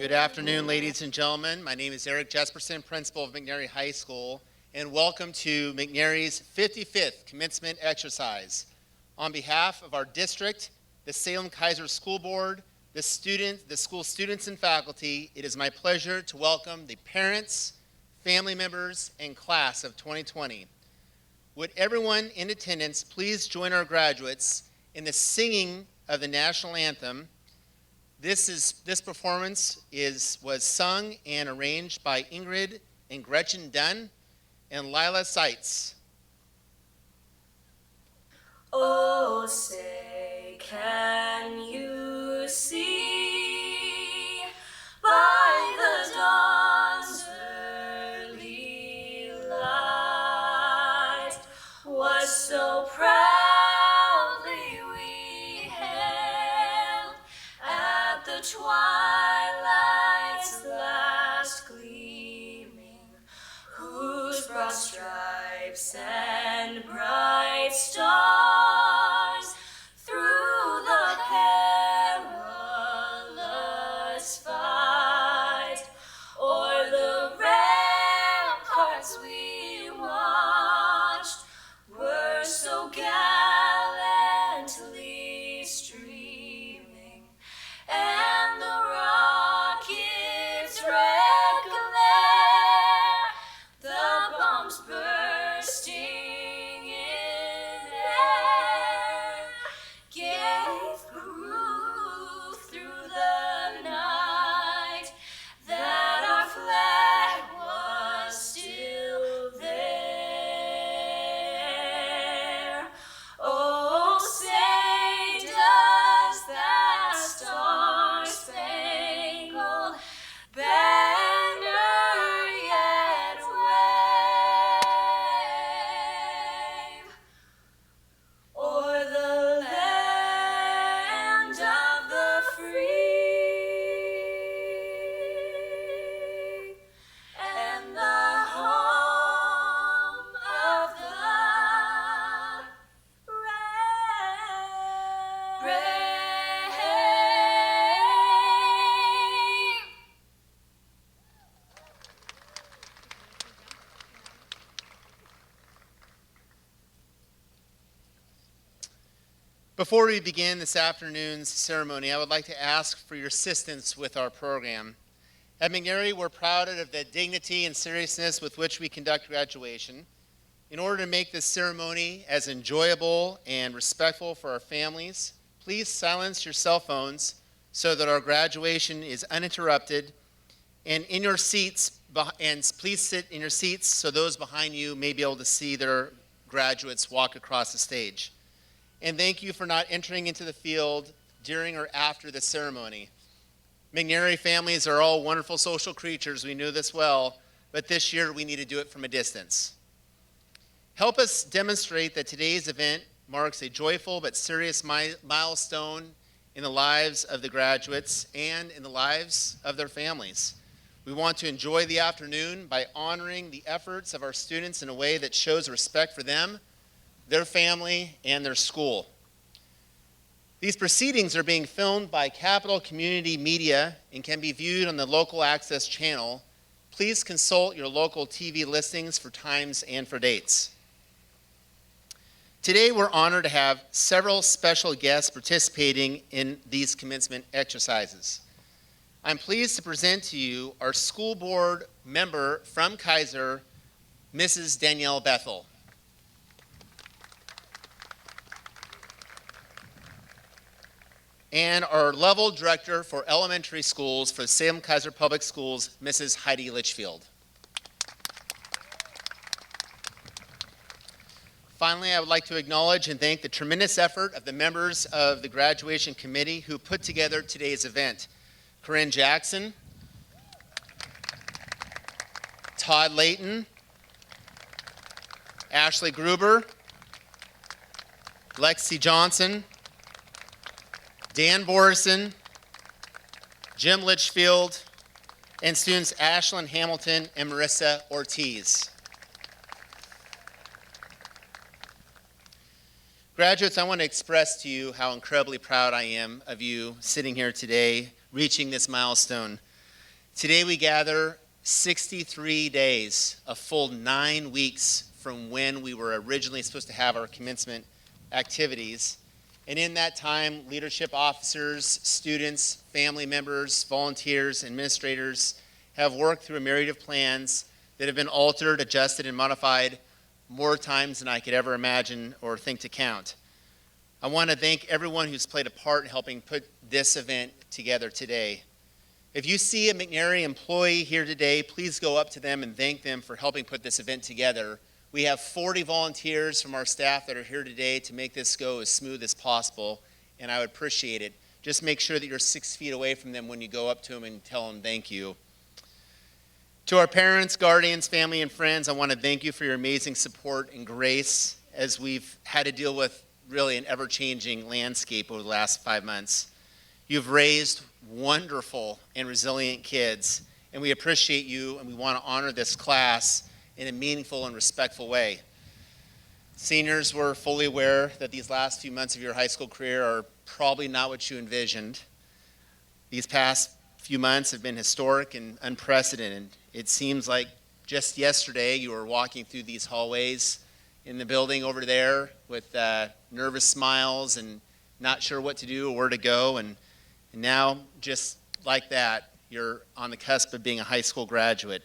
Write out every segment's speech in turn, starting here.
Good afternoon, ladies and gentlemen. My name is Eric Jesperson, principal of McNary High School, and welcome to McNary's 55th commencement exercise. On behalf of our district, the Salem-Keizer School Board, the school students and faculty, it is my pleasure to welcome the parents, family members, and class of 2020. Would everyone in attendance please join our graduates in the singing of the national anthem. This performance was sung and arranged by Ingrid and Gretchen Dunn and Lila Seitz. Oh, say, can you see by the dawn's early light what so proudly we hailed at the twilight's last gleaming, whose broad stripes and bright stars through the perilous fight o'er the ramparts we watched were so gallantly streaming, and the rocket's red glare, the bombs bursting in air, gave proof through the night that our flag was still there. Oh, say, does that star-spangled banner yet wave o'er the land of the free and the home of the brave? Before we begin this afternoon's ceremony, I would like to ask for your assistance with our program. At McNary, we're proud of the dignity and seriousness with which we conduct graduation. In order to make this ceremony as enjoyable and respectful for our families, please silence your cell phones so that our graduation is uninterrupted. And in your seats, and please sit in your seats so those behind you may be able to see their graduates walk across the stage. And thank you for not entering into the field during or after the ceremony. McNary families are all wonderful social creatures, we know this well, but this year we need to do it from a distance. Help us demonstrate that today's event marks a joyful but serious milestone in the lives of the graduates and in the lives of their families. We want to enjoy the afternoon by honoring the efforts of our students in a way that shows respect for them, their family, and their school. These proceedings are being filmed by Capital Community Media and can be viewed on the local access channel. Please consult your local TV listings for times and for dates. Today, we're honored to have several special guests participating in these commencement exercises. I'm pleased to present to you our school board member from Keizer, Mrs. Danielle Bethel. And our level director for elementary schools for Salem-Keizer Public Schools, Mrs. Heidi Litchfield. Finally, I would like to acknowledge and thank the tremendous effort of the members of the graduation committee who put together today's event. Corinne Jackson, Todd Layton, Ashley Gruber, Lexi Johnson, Dan Borison, Jim Litchfield, and students Ashlyn Hamilton and Marissa Ortiz. Graduates, I want to express to you how incredibly proud I am of you sitting here today, reaching this milestone. Today we gather 63 days, a full 9 weeks from when we were originally supposed to have our commencement activities. And in that time, leadership officers, students, family members, volunteers, administrators have worked through a myriad of plans that have been altered, adjusted, and modified more times than I could ever imagine or think to count. I want to thank everyone who's played a part in helping put this event together today. If you see a McNary employee here today, please go up to them and thank them for helping put this event together. We have 40 volunteers from our staff that are here today to make this go as smooth as possible, and I would appreciate it. Just make sure that you're 6 feet away from them when you go up to them and tell them thank you. To our parents, guardians, family, and friends, I want to thank you for your amazing support and grace as we've had to deal with really an ever-changing landscape over the last 5 months. You've raised wonderful and resilient kids, and we appreciate you, and we want to honor this class in a meaningful and respectful way. Seniors, we're fully aware that these last few months of your high school career are probably not what you envisioned. These past few months have been historic and unprecedented. It seems like just yesterday you were walking through these hallways in the building over there with nervous smiles and not sure what to do or where to go. And now, just like that, you're on the cusp of being a high school graduate.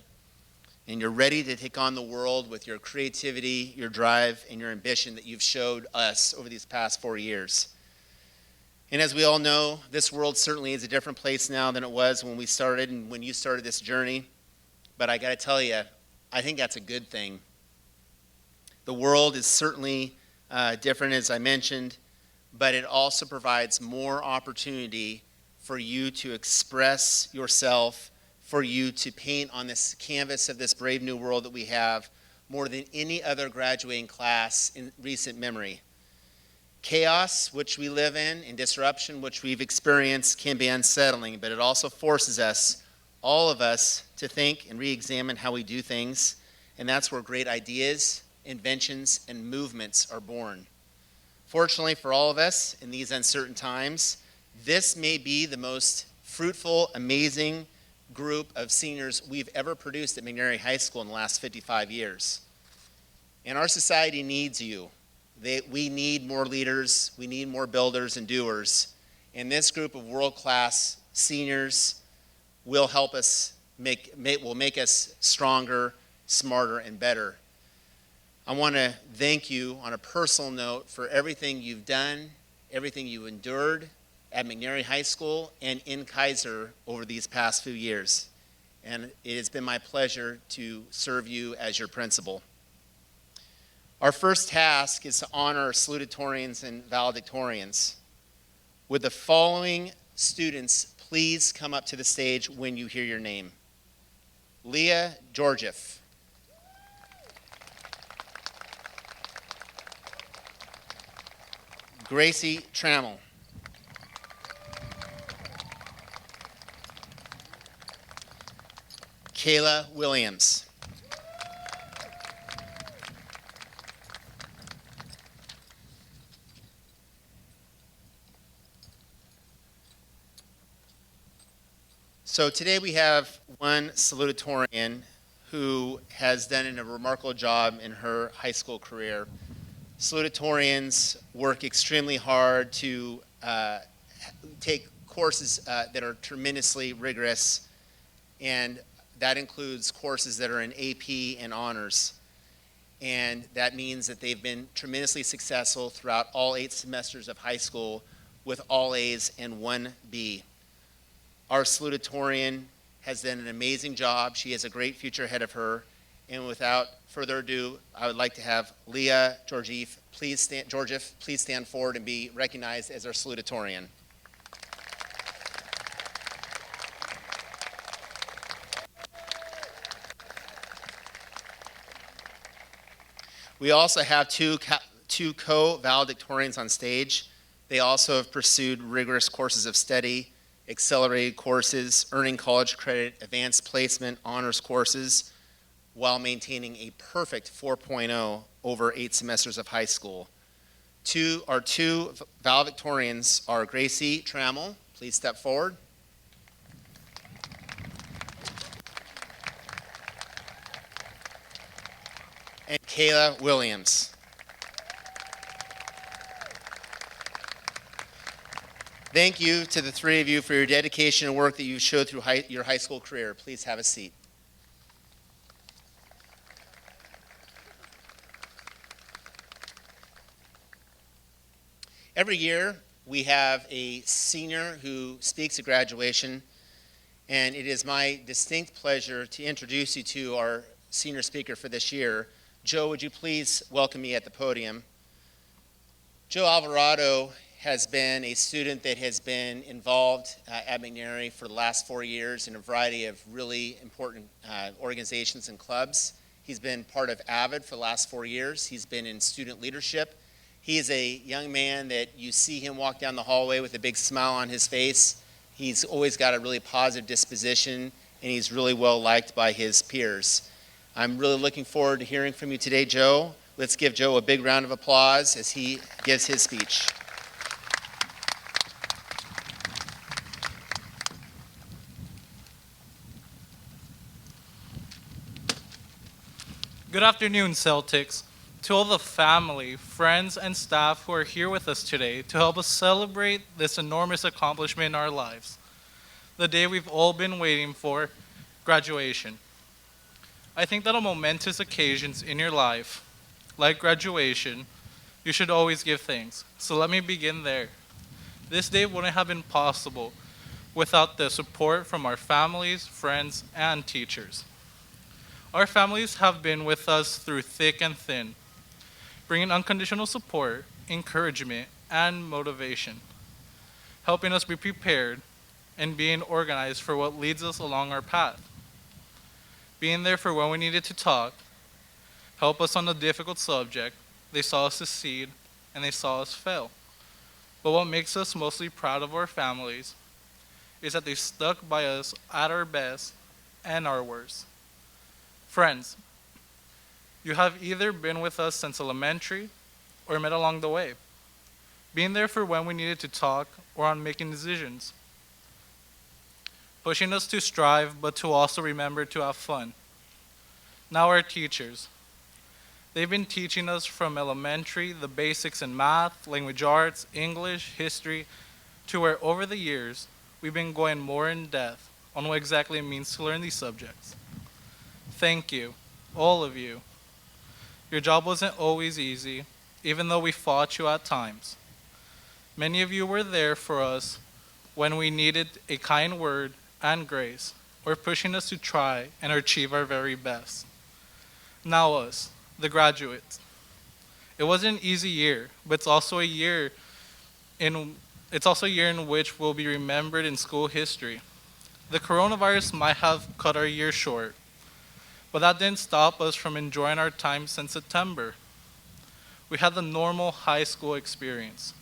And you're ready to take on the world with your creativity, your drive, and your ambition that you've showed us over these past 4 years. And as we all know, this world certainly is a different place now than it was when we started and when you started this journey. But I got to tell you, I think that's a good thing. The world is certainly different, as I mentioned, but it also provides more opportunity for you to express yourself, for you to paint on this canvas of this brave new world that we have more than any other graduating class in recent memory. Chaos, which we live in, and disruption, which we've experienced, can be unsettling, but it also forces us, all of us, to think and re-examine how we do things, and that's where great ideas, inventions, and movements are born. Fortunately for all of us in these uncertain times, this may be the most fruitful, amazing group of seniors we've ever produced at McNary High School in the last 55 years. And our society needs you. We need more leaders, we need more builders and doers. And this group of world-class seniors will help us will make us stronger, smarter, and better. I want to thank you on a personal note for everything you've done, everything you endured at McNary High School and in Kaiser over these past few years. And it has been my pleasure to serve you as your principal. Our first task is to honor our salutatorians and valedictorians. Would the following students please come up to the stage when you hear your name? Leah Georgieff. Gracie Trammell. Kayla Williams. So today we have one salutatorian who has done a remarkable job in her high school career. Salutatorians work extremely hard to take courses that are tremendously rigorous, and that includes courses that are in AP and honors. And that means that they've been tremendously successful throughout all 8 semesters of high school with all A's and 1 B. Our salutatorian has done an amazing job. She has a great future ahead of her. And without further ado, I would like to have Leah Georgieff please stand forward and be recognized as our salutatorian. We also have two co-valedictorians on stage. They also have pursued rigorous courses of study, accelerated courses, earning college credit, advanced placement, honors courses, while maintaining a perfect 4.0 over 8 semesters of high school. Our two valedictorians are Gracie Trammell. Please step forward. Kayla Williams. Thank you to the three of you for your dedication and work that you've showed through your high school career. Please have a seat. Every year, we have a senior who speaks at graduation, and it is my distinct pleasure to introduce you to our senior speaker for this year. Joe, would you please welcome me at the podium? Joe Alvarado has been a student that has been involved at McNary for the last 4 years in a variety of really important organizations and clubs. He's been part of AVID for the last 4 years. He's been in student leadership. He is a young man that you see him walk down the hallway with a big smile on his face. He's always got a really positive disposition, and he's really well liked by his peers. I'm really looking forward to hearing from you today, Joe. Let's give Joe a big round of applause as he gives his speech. Good afternoon, Celtics. To all the family, friends, and staff who are here with us today to help us celebrate this enormous accomplishment in our lives, the day we've all been waiting for, graduation. I think that on momentous occasions in your life, like graduation, you should always give thanks. So let me begin there. This day wouldn't have been possible without the support from our families, friends, and teachers. Our families have been with us through thick and thin, bringing unconditional support, encouragement, and motivation, helping us be prepared and being organized for what leads us along our path, being there for when we needed to talk, help us on a difficult subject. They saw us succeed, and they saw us fail. But what makes us mostly proud of our families is that they stuck by us at our best and our worst. Friends, you have either been with us since elementary or met along the way, being there for when we needed to talk or on making decisions, pushing us to strive but to also remember to have fun. Now our teachers. They've been teaching us from elementary the basics in math, language arts, English, history, to where over the years we've been going more in depth on what exactly it means to learn these subjects. Thank you, all of you. Your job wasn't always easy, even though we fought you at times. Many of you were there for us when we needed a kind word and grace, or pushing us to try and achieve our very best. Now us, the graduates. It wasn't an easy year, but it's also a year in which we'll be remembered in school history. The coronavirus might have cut our year short, but that didn't stop us from enjoying our time since September. We had the normal high school experience.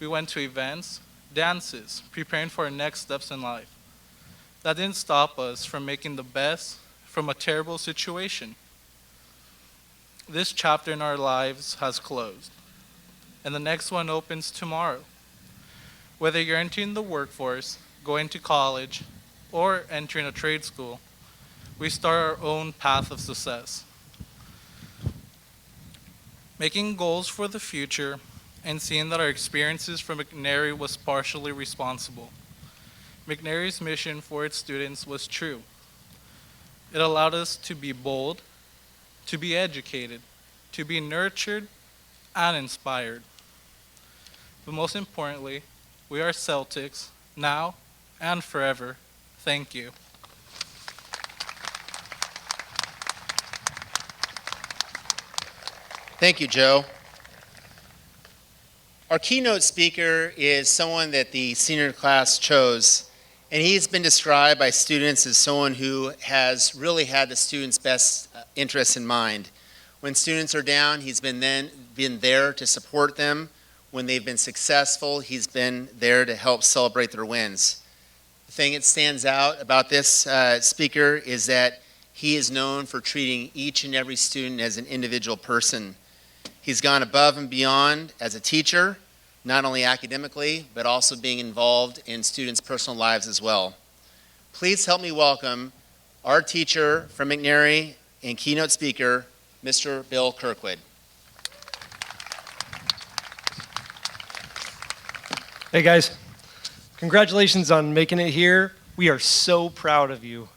We went to events, dances, preparing for our next steps in life. That didn't stop us from making the best from a terrible situation. This chapter in our lives has closed, and the next one opens tomorrow. Whether you're entering the workforce, going to college, or entering a trade school, we start our own path of success. Making goals for the future and seeing that our experiences from McNary was partially responsible. McNary's mission for its students was true. It allowed us to be bold, to be educated, to be nurtured, and inspired. But most importantly, we are Celtics, now and forever. Thank you. Thank you, Joe. Our keynote speaker is someone that the senior class chose, and he's been described by students as someone who has really had the students' best interests in mind. When students are down, he's been there to support them. When they've been successful, he's been there to help celebrate their wins. The thing that stands out about this speaker is that he is known for treating each and every student as an individual person. He's gone above and beyond as a teacher, not only academically, but also being involved in students' personal lives as well. Please help me welcome our teacher from McNary and keynote speaker, Mr. Bill Kirkwood. Hey guys, congratulations on making it here. We are so proud of you.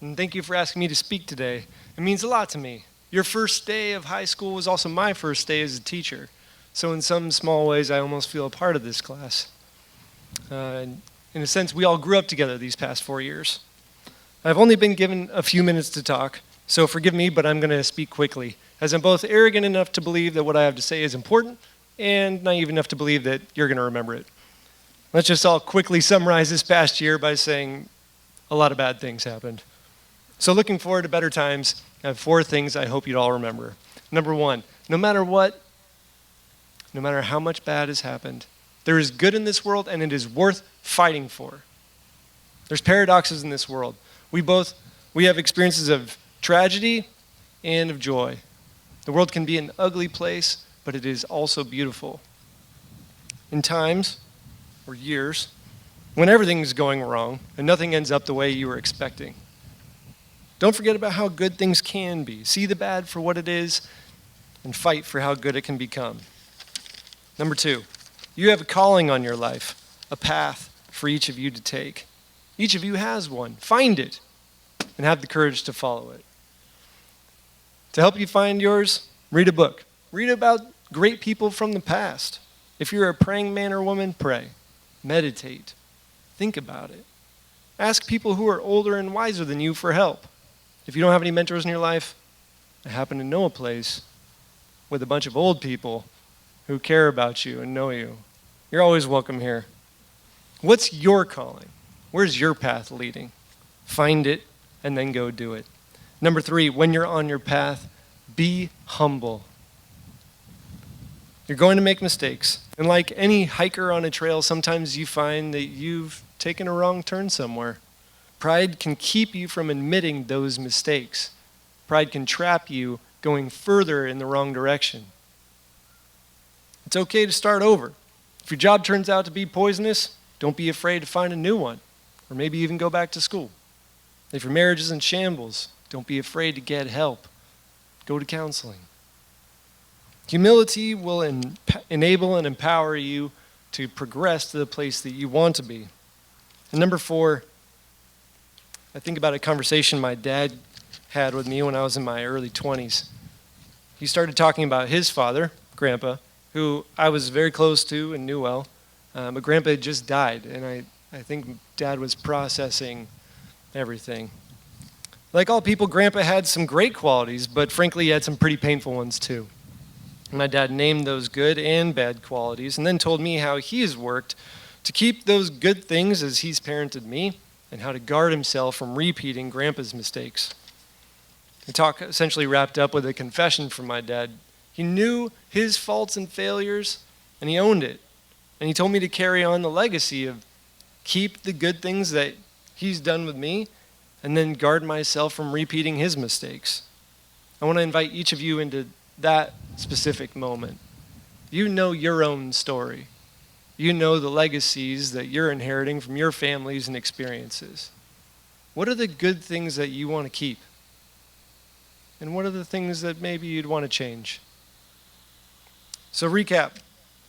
And thank you for asking me to speak today. It means a lot to me. Your first day of high school was also my first day as a teacher. So in some small ways, I almost feel a part of this class. In a sense, we all grew up together these past 4 years. I've only been given a few minutes to talk, so forgive me, but I'm going to speak quickly, as I'm both arrogant enough to believe that what I have to say is important and naive enough to believe that you're going to remember it. Let's just all quickly summarize this past year by saying a lot of bad things happened. So looking forward to better times, I have 4 things I hope you'd all remember. Number 1, no matter what, no matter how much bad has happened, there is good in this world and it is worth fighting for. There's paradoxes in this world. We have experiences of tragedy and of joy. The world can be an ugly place, but it is also beautiful. In times, or years, when everything's going wrong and nothing ends up the way you were expecting, don't forget about how good things can be. See the bad for what it is and fight for how good it can become. Number 2, you have a calling on your life, a path for each of you to take. Each of you has one. Find it and have the courage to follow it. To help you find yours, read a book. Read about great people from the past. If you're a praying man or woman, pray. Meditate. Think about it. Ask people who are older and wiser than you for help. If you don't have any mentors in your life, I happen to know a place with a bunch of old people who care about you and know you. You're always welcome here. What's your calling? Where's your path leading? Find it and then go do it. Number 3, when you're on your path, be humble. You're going to make mistakes. And like any hiker on a trail, sometimes you find that you've taken a wrong turn somewhere. Pride can keep you from admitting those mistakes. Pride can trap you going further in the wrong direction. It's okay to start over. If your job turns out to be poisonous, don't be afraid to find a new one, or maybe even go back to school. If your marriage is in shambles, don't be afraid to get help. Go to counseling. Humility will enable and empower you to progress to the place that you want to be. And number 4, I think about a conversation my dad had with me when I was in my early 20s. He started talking about his father, Grandpa, who I was very close to and knew well. But Grandpa had just died, and I think Dad was processing everything. Like all people, Grandpa had some great qualities, but frankly, he had some pretty painful ones too. My dad named those good and bad qualities and then told me how he has worked to keep those good things as he's parented me and how to guard himself from repeating Grandpa's mistakes. The talk essentially wrapped up with a confession from my dad. He knew his faults and failures, and he owned it. And he told me to carry on the legacy of keep the good things that he's done with me and then guard myself from repeating his mistakes. I want to invite each of you into that specific moment. You know your own story. You know the legacies that you're inheriting from your families and experiences. What are the good things that you want to keep? And what are the things that maybe you'd want to change? So recap.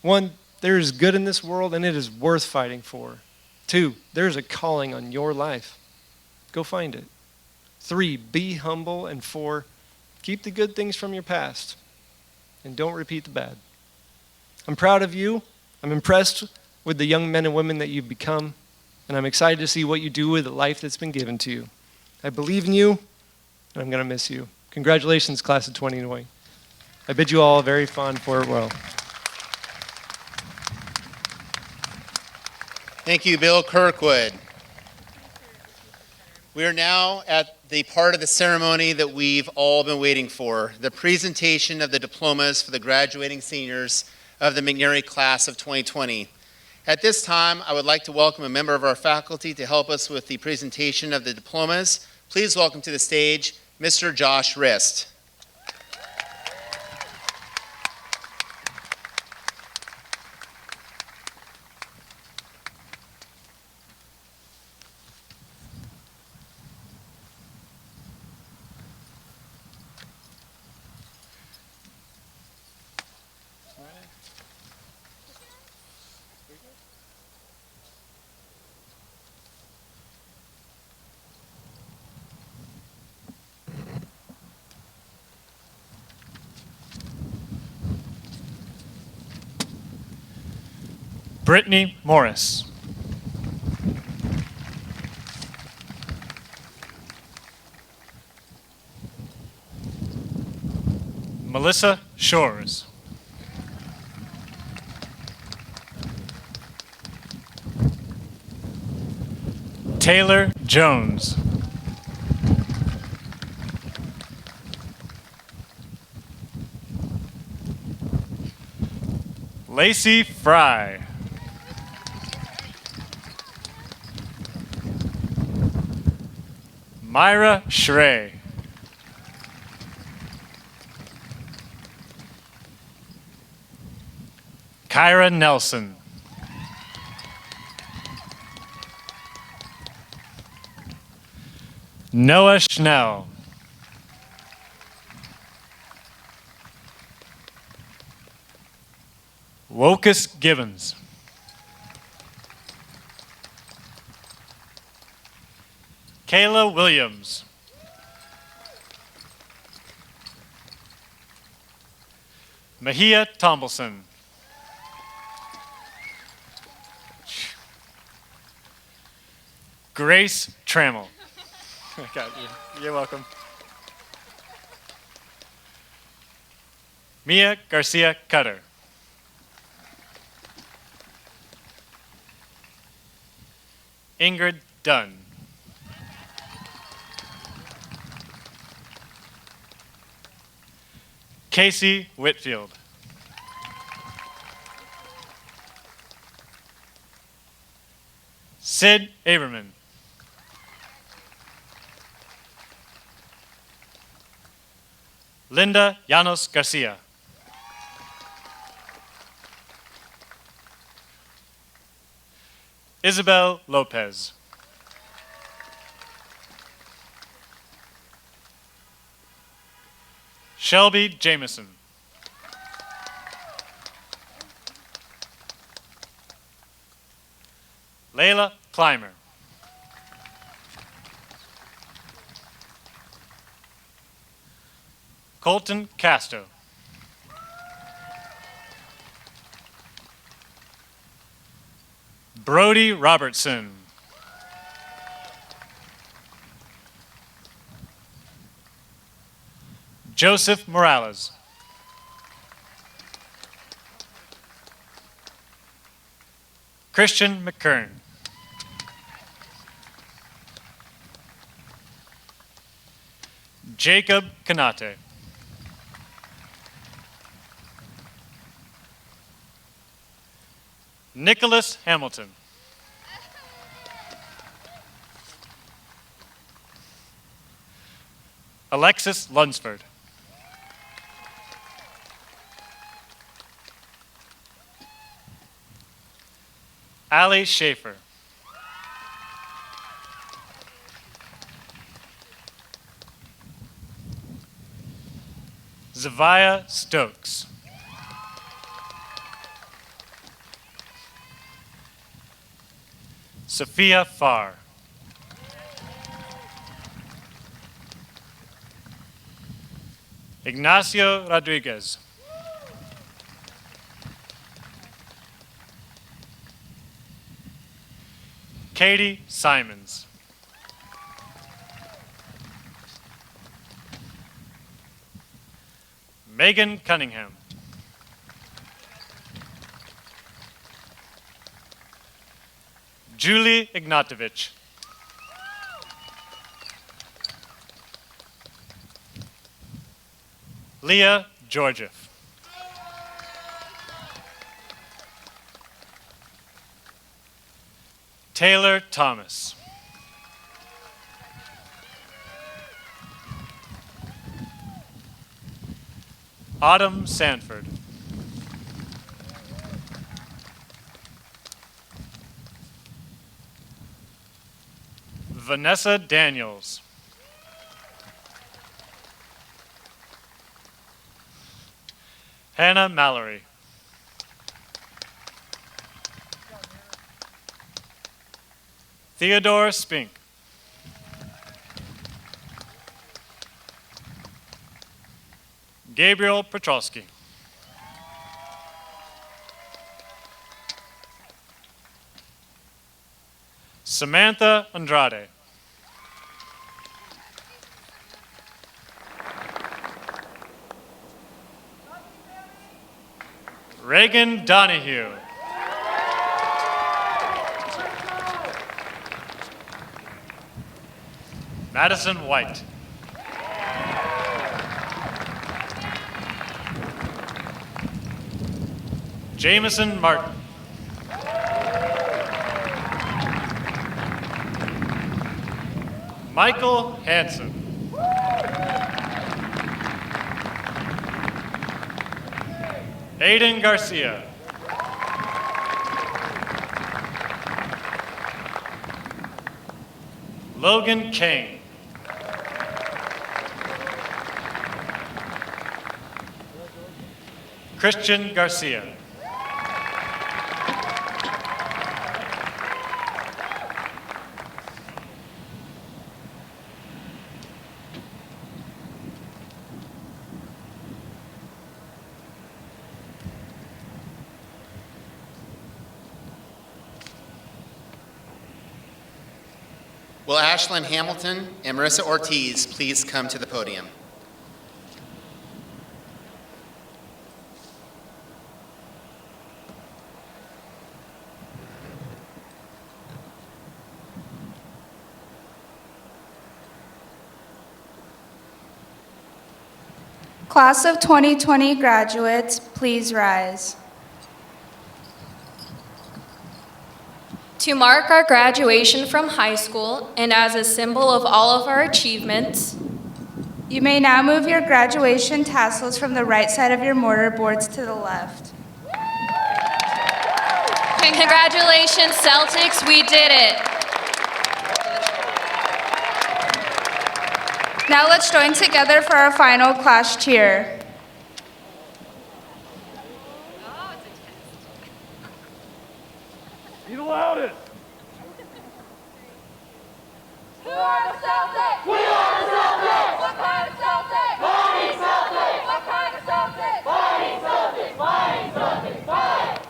1, there is good in this world and it is worth fighting for. 2, there's a calling on your life. Go find it. 3, be humble. And 4, keep the good things from your past and don't repeat the bad. I'm proud of you. I'm impressed with the young men and women that you've become, and I'm excited to see what you do with the life that's been given to you. I believe in you, and I'm going to miss you. Congratulations, class of 2020. I bid you all a very fond farewell. Thank you, Bill Kirkwood. We are now at the part of the ceremony that we've all been waiting for, the presentation of the diplomas for the graduating seniors of the McNary class of 2020. At this time, I would like to welcome a member of our faculty to help us with the presentation of the diplomas. Please welcome to the stage, Mr. Josh Rist. Brittany Morris. Melissa Shores. Taylor Jones. Lacey Fry. Myra Schrey. Kyra Nelson. Noah Schnell. Wokus Gibbons. Kayla Williams. Mahia Tombleson. Grace Trammell. I got you. You're welcome. Mia Garcia Cutter. Ingrid Dunn. Casey Whitfield. Sid Aberman. Linda Llanos Garcia. Isabel Lopez. Shelby Jameson. Layla Clymer. Colton Casto. Brody Robertson. Joseph Morales. Christian McKern. Jacob Kanate. Nicholas Hamilton. Alexis Lunsford. Allie Schaefer. Zavia Stokes. Sophia Farr. Ignacio Rodriguez. Katie Simons. Megan Cunningham. Julie Ignatovich. Leah Georgiev. Taylor Thomas. Autumn Sanford. Vanessa Daniels. Hannah Mallory. Theodore Spink. Gabriel Petrosky. Samantha Andrade. Reagan Donahue. Madison White. Jameson Martin. Michael Hansen. Aiden Garcia. Logan Kane. Christian Garcia. Will Ashlyn Hamilton and Marissa Ortiz please come to the podium? Class of 2020 graduates, please rise. To mark our graduation from high school and as a symbol of all of our achievements, You may now move your graduation tassels from the right side of your mortar boards to the left. and congratulations, Celtics, we did it. Now let's join together for our final class cheer. Be the loudest. Who are the Celtics? We are the Celtics! What kind of Celtics? Fighting Celtics! What kind of Celtics? Fighting Celtics! Fighting Celtics! Fight!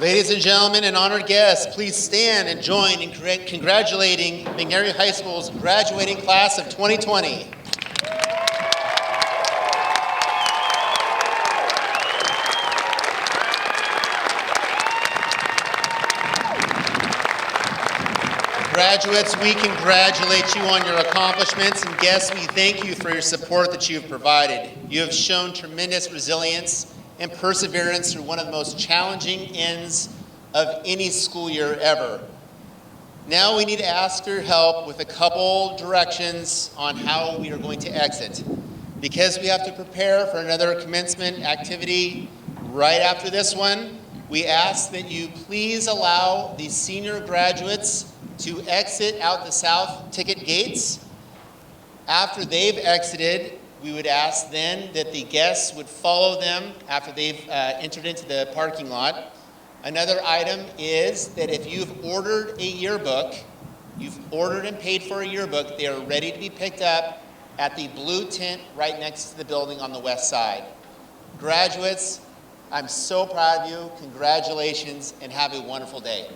Ladies and gentlemen and honored guests, please stand and join in congratulating McNary High School's graduating class of 2020. Graduates, we congratulate you on your accomplishments, and guests, we thank you for your support that you have provided. You have shown tremendous resilience and perseverance through one of the most challenging ends of any school year ever. Now we need to ask for your help with a couple directions on how we are going to exit. Because we have to prepare for another commencement activity right after this one, we ask that you please allow the senior graduates to exit out the south ticket gates. After they've exited, we would ask then that the guests would follow them after they've entered into the parking lot. Another item is that if you've ordered a yearbook, you've ordered and paid for a yearbook, they are ready to be picked up at the blue tent right next to the building on the west side. Graduates, I'm so proud of you. Congratulations, and have a wonderful day.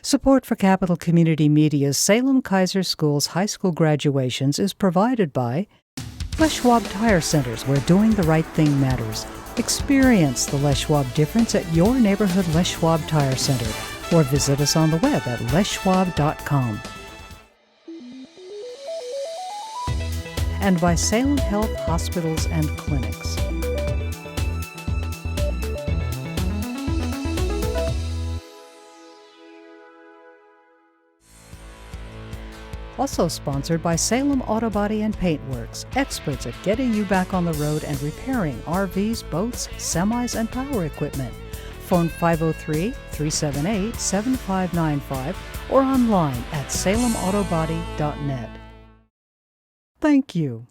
Support for Capital Community Media's Salem Kaiser Schools high school graduations is provided by Les Schwab Tire Centers, where doing the right thing matters. Experience the Les Schwab difference at your neighborhood Les Schwab Tire Center, or visit us on the web at leschwab.com. And by Salem Health Hospitals and Clinics. Also sponsored by Salem Auto Body and Paint Works, experts at getting you back on the road and repairing RVs, boats, semis, and power equipment. Phone 503-378-7595 or online at salemautobody.net. Thank you.